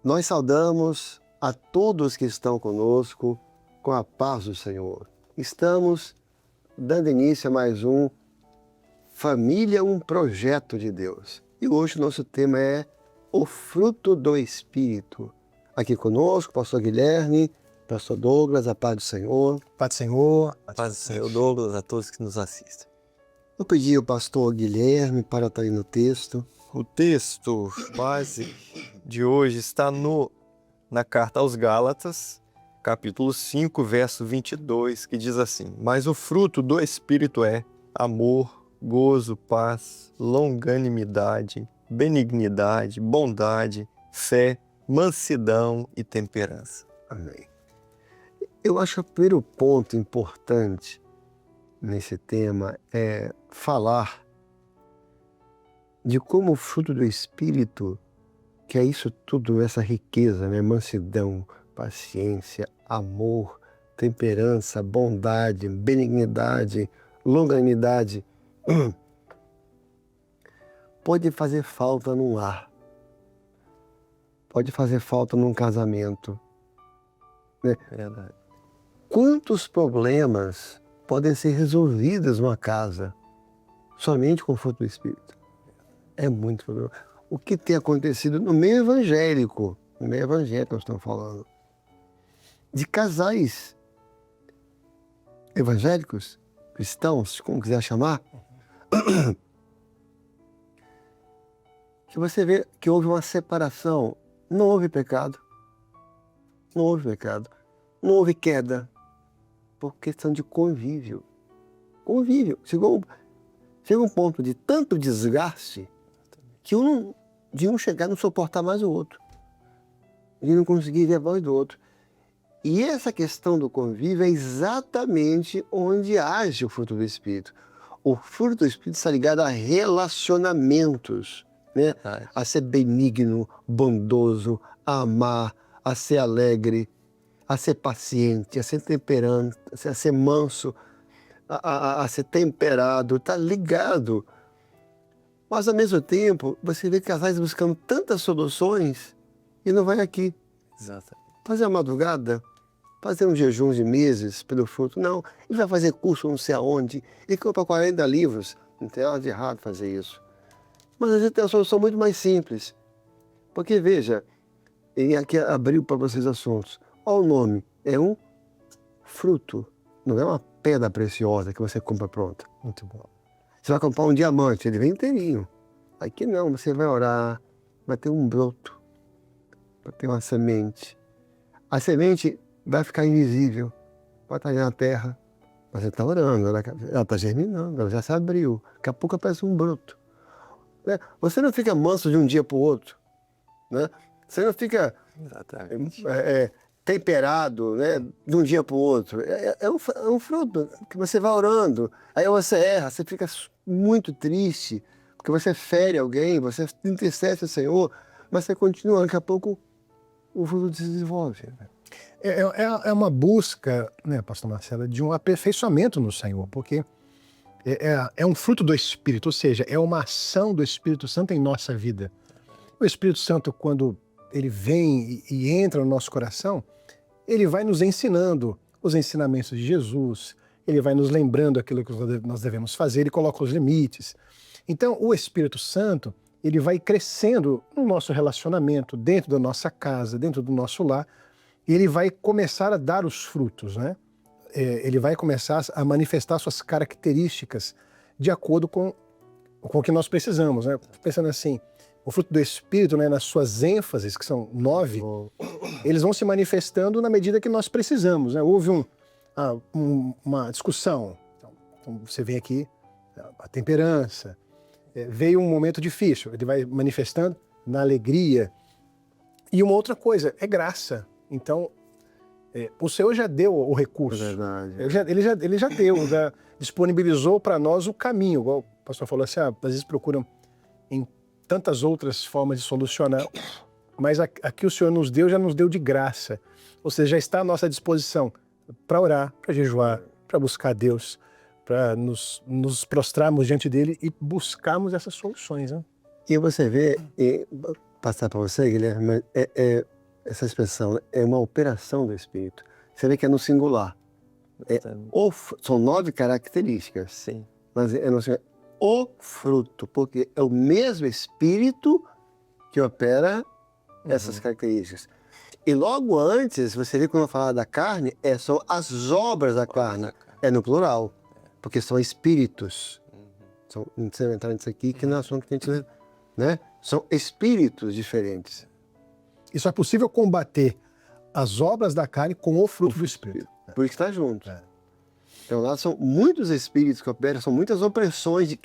Nós saudamos a todos que estão conosco com a paz do Senhor. Estamos dando início a mais um Família, um projeto de Deus. E hoje o nosso tema é o fruto do Espírito. Aqui conosco, pastor Guilherme, pastor Douglas, a paz do Senhor. Paz do Senhor. Paz do Senhor, Douglas, a todos que nos assistem. Eu pedi ao pastor Guilherme para estar aí no texto. O texto base de hoje está na carta aos Gálatas, capítulo 5, verso 22, que diz assim: Mas o fruto do Espírito é amor, gozo, paz, longanimidade, benignidade, bondade, fé, mansidão e temperança. Amém. Eu acho que o primeiro ponto importante nesse tema é falar de como o fruto do Espírito, que é isso tudo, essa riqueza, né? Mansidão, paciência, amor, temperança, bondade, benignidade, longanimidade, pode fazer falta num lar, pode fazer falta num casamento, né? Verdade. Quantos problemas podem ser resolvidos numa casa somente com o fruto do Espírito? É muito problema. O que tem acontecido no meio evangélico, nós estamos falando, de casais evangélicos, cristãos, como quiser chamar, que você vê que houve uma separação, não houve pecado, não houve queda, por questão de convívio. Chegou um ponto de tanto desgaste que de um chegar a não suportar mais o outro, de não conseguir ver a voz do outro. E essa questão do convívio é exatamente onde age o fruto do Espírito. O fruto do Espírito está ligado a relacionamentos, né? A ser benigno, bondoso, a amar, a ser alegre, a ser paciente, a ser temperante, a ser manso, a ser temperado, está ligado. Mas, ao mesmo tempo, você vê casais buscando tantas soluções e não vai aqui. Exatamente. Fazer a madrugada, fazer um jejum de meses pelo fruto. Não, ele vai fazer curso não sei aonde, ele compra 40 livros. Não tem nada de errado fazer isso. Mas às vezes tem uma solução muito mais simples. Porque, veja, ele aqui abriu para vocês assuntos. Olha o nome, é um fruto, não é uma pedra preciosa que você compra pronta. Muito bom. Você vai comprar um diamante, ele vem inteirinho. Aqui não, você vai orar, vai ter um broto, vai ter uma semente. A semente vai ficar invisível, vai estar aí na terra, mas você está orando, ela está germinando, ela já se abriu. Daqui a pouco aparece um broto. Né? Você não fica manso de um dia para o outro. Né? Você não fica temperado, né, de um dia para o outro. É um fruto que você vai orando, aí você erra, você fica muito triste, porque você fere alguém, você entristece o Senhor, mas você continua, daqui a pouco o fruto se desenvolve. É uma busca, né, pastor Marcelo, de um aperfeiçoamento no Senhor, porque é um fruto do Espírito, ou seja, é uma ação do Espírito Santo em nossa vida. O Espírito Santo, quando ele vem e entra no nosso coração, ele vai nos ensinando os ensinamentos de Jesus, ele vai nos lembrando aquilo que nós devemos fazer, ele coloca os limites. Então, o Espírito Santo, ele vai crescendo no nosso relacionamento, dentro da nossa casa, dentro do nosso lar, e ele vai começar a dar os frutos, né? Ele vai começar a manifestar suas características de acordo com o que nós precisamos, né? Pensando assim, o fruto do Espírito, né, nas suas ênfases, que são 9, eles vão se manifestando na medida que nós precisamos, né? Houve uma discussão, então você vem aqui, a temperança, veio um momento difícil, ele vai manifestando na alegria. E uma outra coisa, é graça. Então, o Senhor já deu o recurso. É verdade. Ele já deu, já disponibilizou para nós o caminho, igual o pastor falou assim, às vezes procuram em tantas outras formas de solucionar, mas aqui o Senhor nos deu, já nos deu de graça. Ou seja, já está à nossa disposição para orar, para jejuar, para buscar Deus, para nos prostrarmos diante dele e buscarmos essas soluções. Né? E você vê, passar para você, Guilherme, essa expressão, né? É uma operação do Espírito. Você vê que é no singular. São 9 características, Sim. mas é no singular. O fruto, porque é o mesmo Espírito que opera essas características. E logo antes, você vê quando eu falar da carne, são as obras da carne. É no plural, porque são espíritos. Não precisa entrar nisso aqui, que não é assunto que a gente... Né? São espíritos diferentes. E só é possível combater as obras da carne com o fruto do Espírito. Por isso que está junto. Então lá são muitos espíritos que operam, são muitas opressões,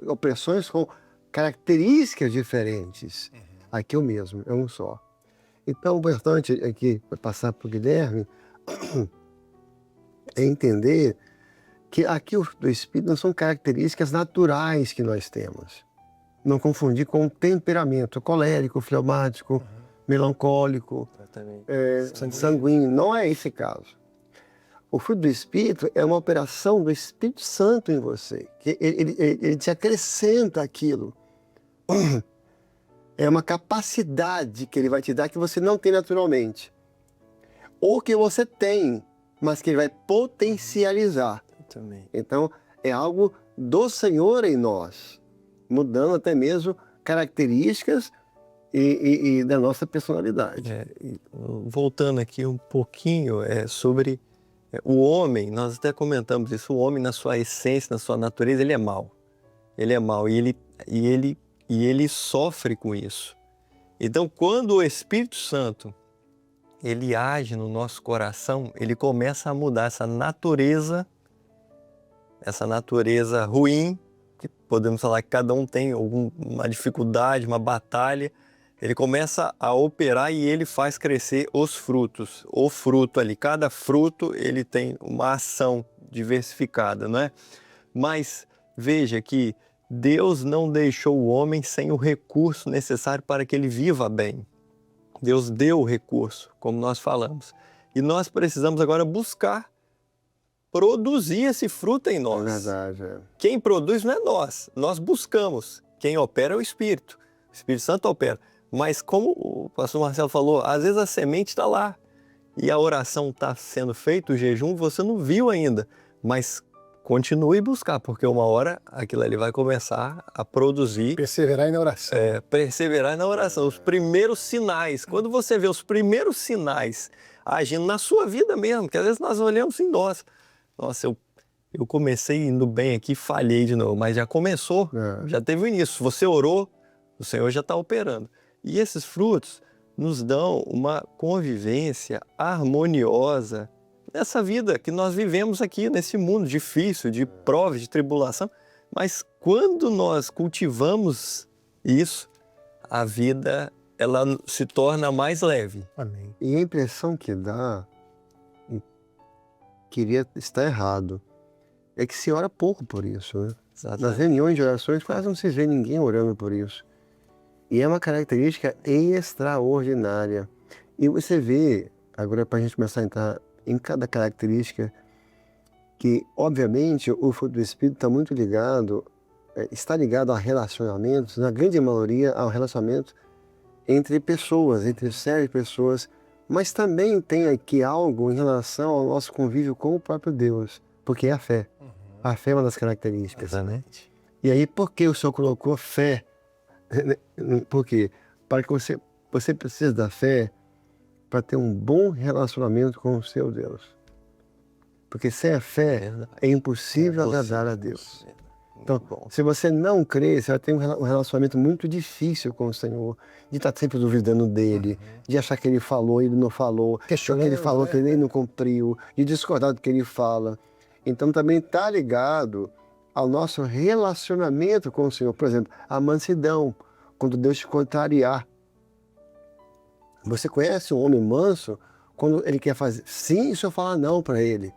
opressões com características diferentes. Aqui é o mesmo, é um só. Então o importante aqui, para passar para o Guilherme, é entender que aqui o do Espírito não são características naturais que nós temos. Não confundir com temperamento colérico, fleumático, melancólico, sanguíneo. Não é esse caso. O fruto do Espírito é uma operação do Espírito Santo em você. Que ele te acrescenta aquilo. É uma capacidade que ele vai te dar que você não tem naturalmente. Ou que você tem, mas que ele vai potencializar. Então, é algo do Senhor em nós, mudando até mesmo características e da nossa personalidade. Voltando aqui um pouquinho sobre o homem, nós até comentamos isso, o homem na sua essência, na sua natureza, ele é mau. Ele é mau e ele sofre com isso. Então, quando o Espírito Santo ele age no nosso coração, ele começa a mudar essa natureza ruim, que podemos falar que cada um tem alguma dificuldade, uma batalha, ele começa a operar e ele faz crescer os frutos. O fruto ali, cada fruto ele tem uma ação diversificada, não é? Mas veja que Deus não deixou o homem sem o recurso necessário para que ele viva bem. Deus deu o recurso, como nós falamos. E nós precisamos agora buscar produzir esse fruto em nós. É verdade. Quem produz não é nós buscamos. Quem opera é o Espírito Santo opera. Mas como o pastor Marcelo falou, às vezes a semente está lá e a oração está sendo feita, o jejum, você não viu ainda, mas continue a buscar, porque uma hora aquilo ali vai começar a produzir. Perseverar na oração. Perseverar na oração. Os primeiros sinais, quando você vê os primeiros sinais agindo na sua vida mesmo, que às vezes nós olhamos assim, nossa, eu comecei indo bem aqui, falhei de novo, mas já começou, já teve o início. Você orou, o Senhor já está operando. E esses frutos nos dão uma convivência harmoniosa nessa vida que nós vivemos aqui, nesse mundo difícil, de prova, de tribulação. Mas quando nós cultivamos isso, a vida ela se torna mais leve. Amém. E a impressão que dá, queria estar errado, é que se ora pouco por isso, né? Nas reuniões de orações quase não se vê ninguém orando por isso. E é uma característica extraordinária. E você vê, agora para a gente começar a entrar em cada característica, que obviamente o fruto do Espírito está muito ligado, está ligado a relacionamentos, na grande maioria ao relacionamento entre pessoas, entre séries de pessoas, mas também tem aqui algo em relação ao nosso convívio com o próprio Deus, porque é a fé. A fé é uma das características. Exatamente. E aí, por que o Senhor colocou fé? Por quê? Para que você precisa da fé para ter um bom relacionamento com o seu Deus. Porque sem a fé é impossível agradar a Deus. Então, se você não crê, você vai ter um relacionamento muito difícil com o Senhor, de estar sempre duvidando dele, de achar que ele falou e ele não falou, que ele falou que ele não cumpriu, de discordar do que ele fala. Então também está ligado ao nosso relacionamento com o Senhor. Por exemplo, a mansidão, quando Deus te contrariar. Você conhece um homem manso quando ele quer fazer sim e o Senhor fala não para ele.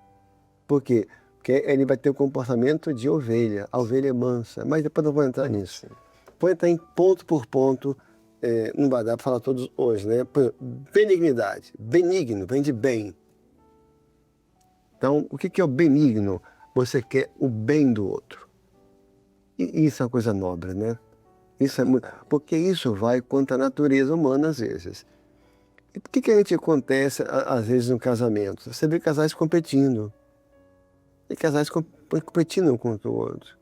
Por quê? Porque ele vai ter o comportamento de ovelha. A ovelha é mansa. Mas depois não vou entrar nisso. Vou entrar em ponto por ponto. Não vai dar para falar todos hoje, né? Benignidade. Benigno, vem de bem. Então, o que é o benigno? Você quer o bem do outro. E isso é uma coisa nobre, né? Isso é muito, porque isso vai contra a natureza humana às vezes. E por que a gente acontece, às vezes, no casamento? Você vê casais competindo. E casais competindo um contra o outro.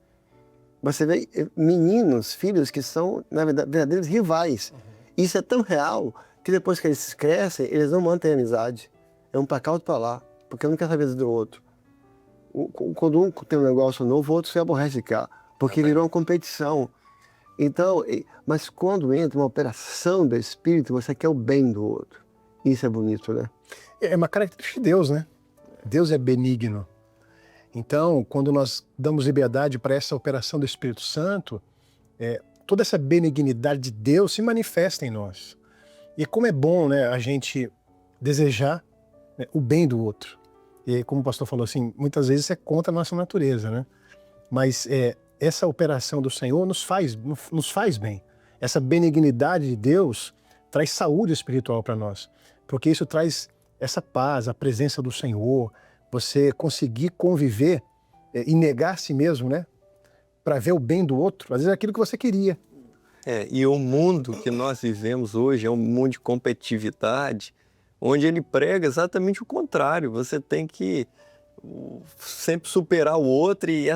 Você vê meninos, filhos que são, na verdade, verdadeiros rivais. Isso é tão real que depois que eles crescem, eles não mantêm amizade. É um pra cá, outro pra lá. Porque um não quer saber do outro. Quando um tem um negócio novo, o outro se aborrece de cá. Porque virou uma competição. Então, mas quando entra uma operação do Espírito, você quer o bem do outro. Isso é bonito, né? É uma característica de Deus, né? Deus é benigno. Então, quando nós damos liberdade para essa operação do Espírito Santo, toda essa benignidade de Deus se manifesta em nós. E como é bom, né, a gente desejar, né, o bem do outro. E como o pastor falou assim, muitas vezes é contra a nossa natureza, né? Mas essa operação do Senhor nos faz bem. Essa benignidade de Deus traz saúde espiritual para nós, porque isso traz essa paz, a presença do Senhor, você conseguir conviver e negar a si mesmo, né? Para ver o bem do outro, às vezes é aquilo que você queria. E o mundo que nós vivemos hoje é um mundo de competitividade, onde ele prega exatamente o contrário. Você tem que sempre superar o outro e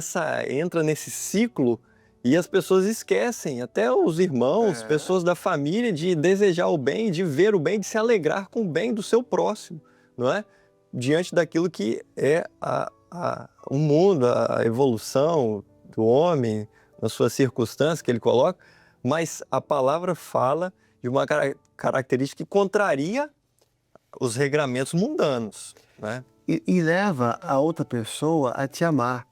entra nesse ciclo e as pessoas esquecem, até os irmãos, pessoas da família, de desejar o bem, de ver o bem, de se alegrar com o bem do seu próximo, não é? Diante daquilo que é o mundo, a evolução do homem, nas suas circunstâncias que ele coloca, mas a palavra fala de uma característica que contraria os regramentos mundanos, né? E leva a outra pessoa a te amar.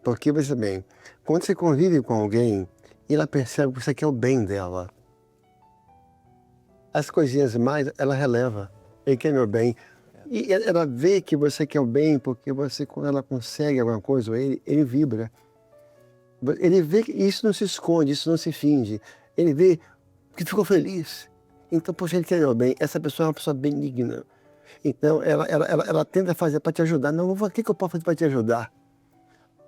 Porque, veja bem, quando você convive com alguém, ela percebe que você quer o bem dela. As coisinhas mais, ela releva. Ele quer meu bem. E ela vê que você quer o bem, porque você, quando ela consegue alguma coisa, ele vibra. Ele vê que isso não se esconde, isso não se finge. Ele vê que ficou feliz. Então, poxa, ele quer meu bem. Essa pessoa é uma pessoa benigna. Então, ela tenta fazer para te ajudar. Não, o que eu posso fazer para te ajudar?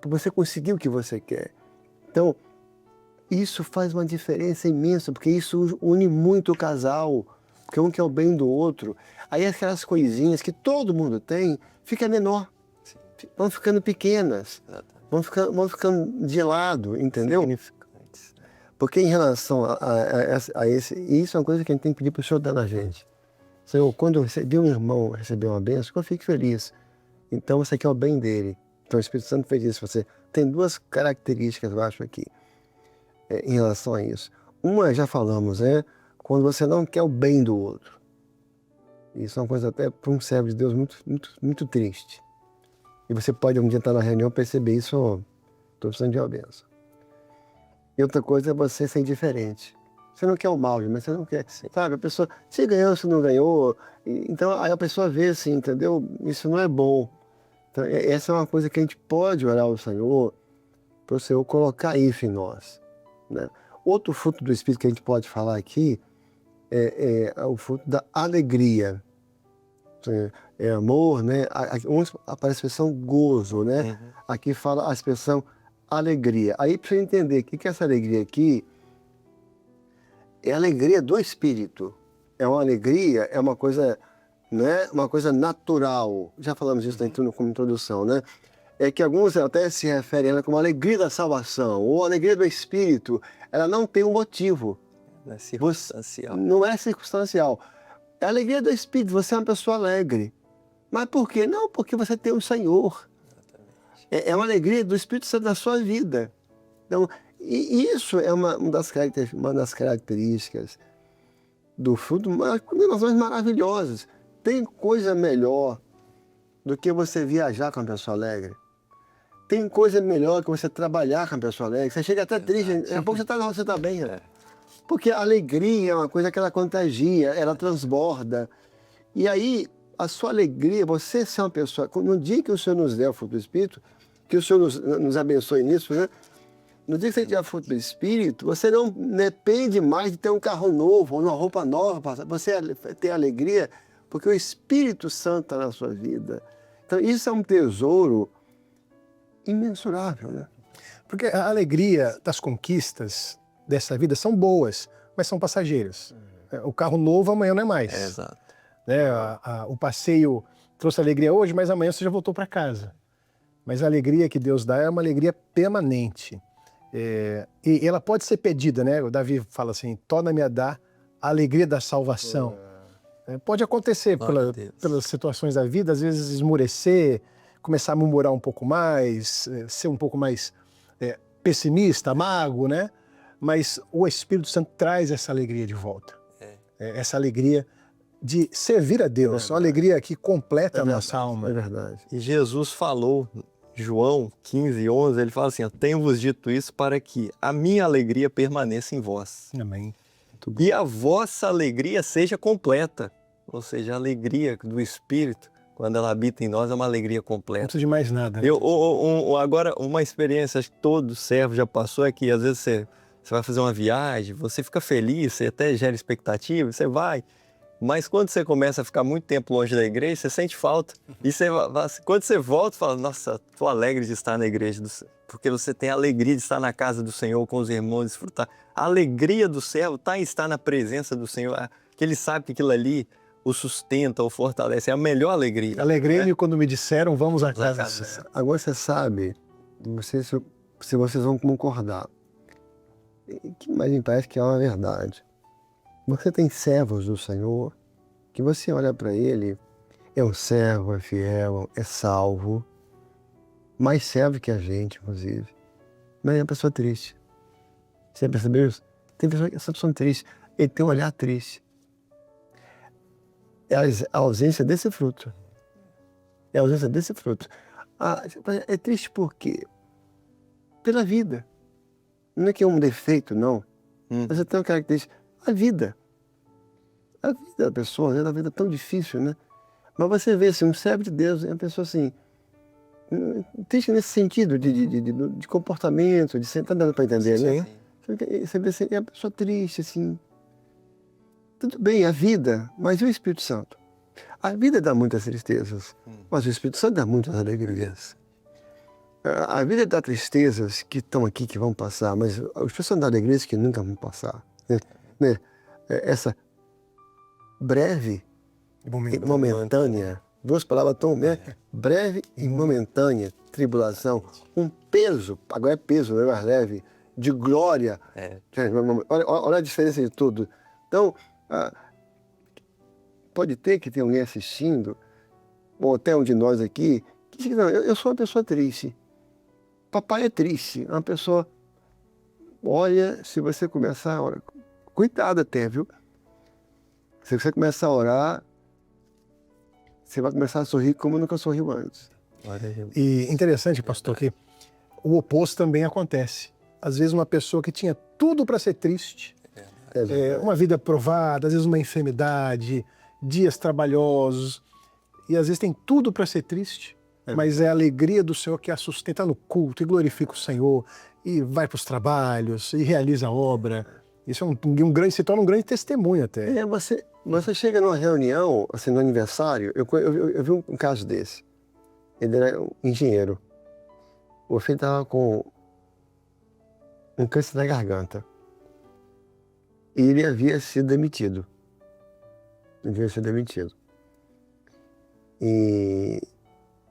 Para você conseguir o que você quer. Então, isso faz uma diferença imensa, porque isso une muito o casal, porque um quer o bem do outro. Aí aquelas coisinhas que todo mundo tem, fica menor. Vão ficando pequenas. Vão ficando de lado, entendeu? Significantes. Porque em relação a isso é uma coisa que a gente tem que pedir para o Senhor dar na gente. Senhor, quando eu recebi um irmão, receber uma bênção, eu fico feliz. Então você quer o bem dele. Então o Espírito Santo fez isso. Você tem duas características, eu acho, aqui, em relação a isso. Uma, já falamos, quando você não quer o bem do outro. Isso é uma coisa até para um servo de Deus muito, muito, muito triste. E você pode um dia estar na reunião e perceber isso, estou precisando de uma bênção. E outra coisa é você ser indiferente. Você não quer o mal, mas você não quer, sabe? A pessoa, se ganhou, se não ganhou. Então aí a pessoa vê assim, entendeu? Isso não é bom. Então, essa é uma coisa que a gente pode orar ao Senhor, para o Senhor colocar isso em nós, né? Outro fruto do Espírito que a gente pode falar aqui é o fruto da alegria. É amor, né? Onde aparece a expressão gozo, né? Uhum. Aqui fala a expressão alegria. Aí para você entender o que é essa alegria aqui, é a alegria do Espírito. É uma alegria, é uma coisa, né? Uma coisa natural. Já falamos isso como introdução, né? É que alguns até se referem a ela como a alegria da salvação, ou a alegria do Espírito. Ela não tem um motivo. Não é circunstancial. Não é circunstancial. É a alegria do Espírito, você é uma pessoa alegre. Mas por quê? Não, porque você tem o Senhor. É uma alegria do Espírito Santo na sua vida. Então, e isso é uma das características do fruto, uma das mais maravilhosas. Tem coisa melhor do que você viajar com uma pessoa alegre. Tem coisa melhor que você trabalhar com uma pessoa alegre. Você chega até triste, daqui a pouco você está bem. Porque a alegria é uma coisa que ela contagia, ela transborda. E aí, a sua alegria, você ser uma pessoa... No dia que o Senhor nos der o fruto do Espírito, que o Senhor nos abençoe nisso, né? No dia que você tiver o fruto do Espírito, você não depende mais de ter um carro novo ou uma roupa nova. Você tem alegria porque o Espírito Santo está na sua vida. Então, isso é um tesouro imensurável, né? Porque a alegria das conquistas dessa vida são boas, mas são passageiras. O carro novo amanhã não é mais. Exato. Né? O passeio trouxe alegria hoje, mas amanhã você já voltou para casa. Mas a alegria que Deus dá é uma alegria permanente. E ela pode ser pedida, né? O Davi fala assim, torna-me a dar a alegria da salvação. Pode acontecer pelas situações da vida, às vezes esmurecer, começar a murmurar um pouco mais, ser um pouco mais pessimista, amargo, né? Mas o Espírito Santo traz essa alegria de volta. Essa alegria de servir a Deus, uma alegria que completa a nossa alma. É verdade. E Jesus falou, João 15:11, ele fala assim, ó, tenho-vos dito isso para que a minha alegria permaneça em vós. Amém. E a vossa alegria seja completa. Ou seja, a alegria do Espírito, quando ela habita em nós, é uma alegria Não completa. precisa de mais nada. Né? Agora, uma experiência que todo servo já passou é que às vezes você vai fazer uma viagem, você fica feliz, você até gera expectativa, você vai. Mas quando você começa a ficar muito tempo longe da igreja, você sente falta. E quando você volta, fala, nossa, estou alegre de estar na igreja do Senhor. Porque você tem a alegria de estar na casa do Senhor, com os irmãos, desfrutar. A alegria do servo está em estar na presença do Senhor, que ele sabe que aquilo ali o sustenta, o fortalece. É a melhor alegria. Alegrei-me quando me disseram, vamos à casa do Senhor. Agora você sabe, se vocês vão concordar, que mais me parece que é uma verdade. Você tem servos do Senhor, que você olha para ele, é um servo, é fiel, é salvo, mais servo que a gente, inclusive. Mas é uma pessoa triste. Você percebeu isso? Tem pessoas que essa pessoa é triste, ele tem um olhar triste. É a ausência desse fruto. É a ausência desse fruto. É triste por quê? Pela vida. Não é que é um defeito, não. Mas tem uma característica. A vida da pessoa, né? A vida é tão difícil, né? Mas você vê assim, um servo de Deus é uma pessoa assim, triste nesse sentido de comportamento, de tá dando para entender, né? Você vê assim, é uma pessoa triste, assim. Tudo bem, a vida, mas e o Espírito Santo? A vida dá muitas tristezas, mas o Espírito Santo dá muitas alegrias. A vida dá tristezas que estão aqui, que vão passar, mas o Espírito Santo dá alegrias que nunca vão passar. Né? Essa breve e momentânea, duas palavras tão, né? Breve e momentânea tribulação, um peso, agora é peso, não é mais leve, de glória. Olha a diferença de tudo. Então, pode ter que ter alguém assistindo, ou até um de nós aqui, que diz, não, eu sou uma pessoa triste. Papai é triste, é uma pessoa... Olha, se você começar a orar, cuidado até, viu? Se você começar a orar, você vai começar a sorrir como nunca sorriu antes. E interessante, pastor, que o oposto também acontece. Às vezes uma pessoa que tinha tudo para ser triste, uma vida provada, às vezes uma enfermidade, dias trabalhosos, e às vezes tem tudo para ser triste, mas é a alegria do Senhor que a sustenta no culto, e glorifica o Senhor, e vai para os trabalhos, e realiza a obra. Isso é se torna um grande testemunho até. Você chega numa reunião, assim, no aniversário, eu vi um caso desse. Ele era um engenheiro. O filho estava com um câncer na garganta. E ele havia sido demitido. E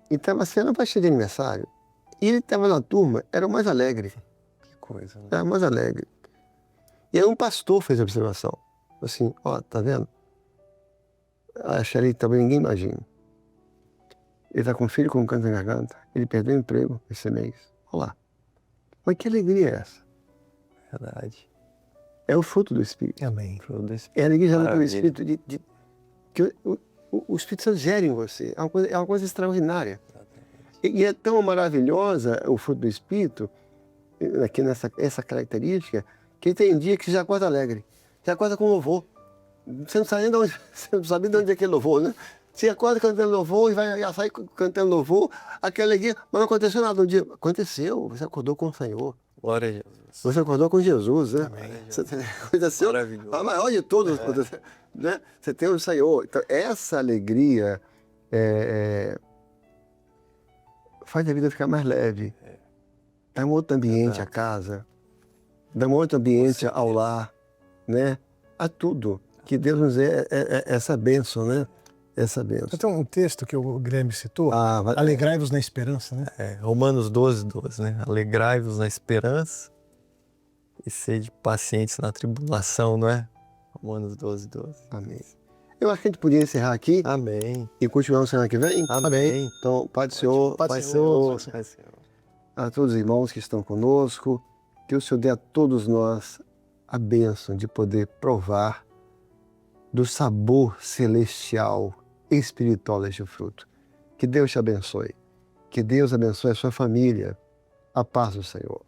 estava sendo uma festa de aniversário. E ele estava na turma, era o mais alegre. Que coisa, né? Era o mais alegre. E aí um pastor fez a observação. Assim, ó, tá vendo? Acho ali também ninguém imagina. Ele está com um filho com câncer na garganta. Ele perdeu o emprego esse mês. Olha lá. Mas que alegria é essa? Verdade. É o fruto do Espírito. Amém. É a alegria gerada pelo Espírito, que o Espírito Santo gera em você. É uma coisa extraordinária. E é tão maravilhosa o fruto do Espírito, aqui essa característica, que tem dia que você já acorda alegre. Você acorda com louvor. Você não sabe nem de onde, você não sabe de onde é aquele louvor, né? Você acorda cantando louvor e vai sair cantando louvor, aquela alegria, mas não aconteceu nada um dia. Aconteceu, você acordou com o Senhor. Glória a Jesus. Você acordou com Jesus, né? Aconteceu Maravilhoso. a maior de todas, né? Você tem o Senhor. Então, essa alegria faz a vida ficar mais leve. Dá um outro ambiente à casa, dá um outro ambiente ao lar, né? A tudo. Que Deus nos dê essa bênção, né? Essa bênção. Tem um texto que o Guilherme citou, alegrai-vos na esperança, né? Romanos 12:12, né? Alegrai-vos na esperança e sede pacientes na tribulação, não é? Romanos 12:12. Amém. Eu acho que a gente podia encerrar aqui Amém. e continuar semana que vem. Amém. Então, Pai do Senhor, Pai do Senhor, a todos os irmãos que estão conosco, que o Senhor dê a todos nós a bênção de poder provar do sabor celestial, espiritual deste fruto. Que Deus te abençoe. Que Deus abençoe a sua família. A paz do Senhor.